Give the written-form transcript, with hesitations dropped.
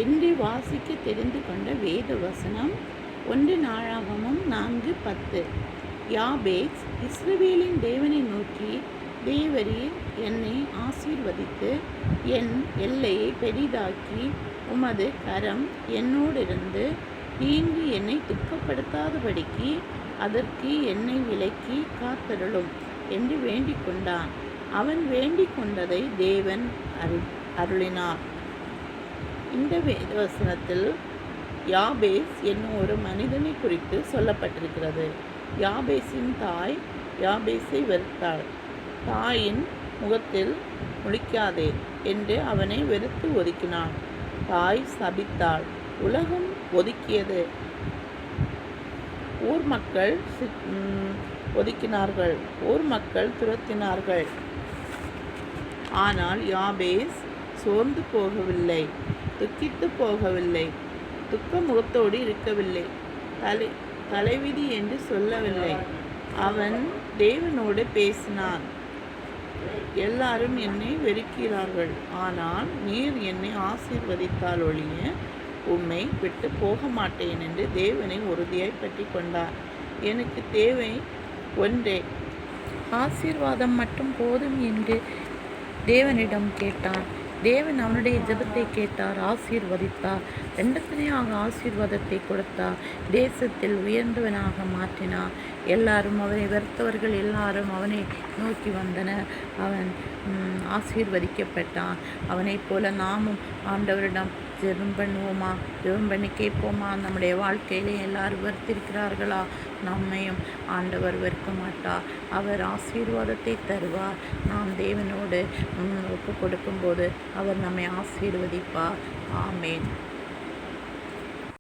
என்று வாசிக்க தெரிந்து கொண்ட வேத வசனம் 1 நாளாகமம் 4:10. யாபேஸ் இஸ்ரவேலின் தேவனை நோக்கி, தேவரீர் என்னை ஆசீர்வதித்து என் எல்லையை பெரிதாக்கி உமது கரம் என்னோடிருந்து தீங்கு என்னை துக்கப்படுத்தாதபடிக்கு அதற்கு என்னை விலக்கி காத்தருளும் என்று வேண்டிக் கொண்டான். அவன் வேண்டிக் கொண்டதை தேவன் அருளினார். இந்த வேதவசனத்தில் யாபேஸ் என்னும் ஒரு மனிதனை குறித்து சொல்லப்பட்டிருக்கிறது. யாபேசின் தாய் யாபேஸை வெறுத்தாள். தாயின் முகத்தில் முழிக்காதே என்று அவனை வெறுத்து ஒதுக்கினான். தாய் சபித்தாள். உலகம் ஒதுக்கியது. ஊர் மக்கள் ஒதுக்கினார்கள். ஊர் மக்கள் துரத்தினார்கள். ஆனால் யாபேஸ் சோர்ந்து போகவில்லை, துக்கித்து போகவில்லை, துக்க முகத்தோடு இருக்கவில்லை, தலைவிதி என்று சொல்லவில்லை. அவன் தேவனோடு பேசினான். எல்லாரும் என்னை வெறுக்கிறார்கள், ஆனால் நீர் என்னை ஆசீர்வதித்தால் ஒழிய உம்மை விட்டு போக மாட்டேன் என்று தேவனை உறுதியாய் பற்றி கொண்டார். எனக்கு தேவை ஒன்றே, ஆசீர்வாதம் மட்டும் போதும் என்று தேவனிடம் கேட்டான். தேவன் அவனுடைய ஜெபத்தை கேட்டார், ஆசீர்வதித்தார். ரெண்டத்தனையாக ஆசீர்வாதத்தை கொடுத்தார். தேசத்தில் உயர்ந்தவனாக மாற்றினார். எல்லாரும் அவனை வெறுத்தவர்கள் எல்லாரும் அவனை நோக்கி வந்தனர். அவன் ஆசீர்வதிக்கப்பட்டான். அவனைப் போல நாமும் ஆண்டவரிடம் ஜெபம் பண்ணுவோமா? ஜெபம் பண்ணி கேட்போமா? நம்முடைய வாழ்க்கையிலே எல்லாரும் வெறுத்திருக்கிறார்களா? நம்மையும் ஆண்டவர் வெறுக்க மாட்டார். அவர் ஆசீர்வாதத்தை தருவார். நாம் தேவனோடு ஒப்பு கொடுக்கும்போது அவர் நம்மை ஆசீர்வதிப்பார். ஆமேன்.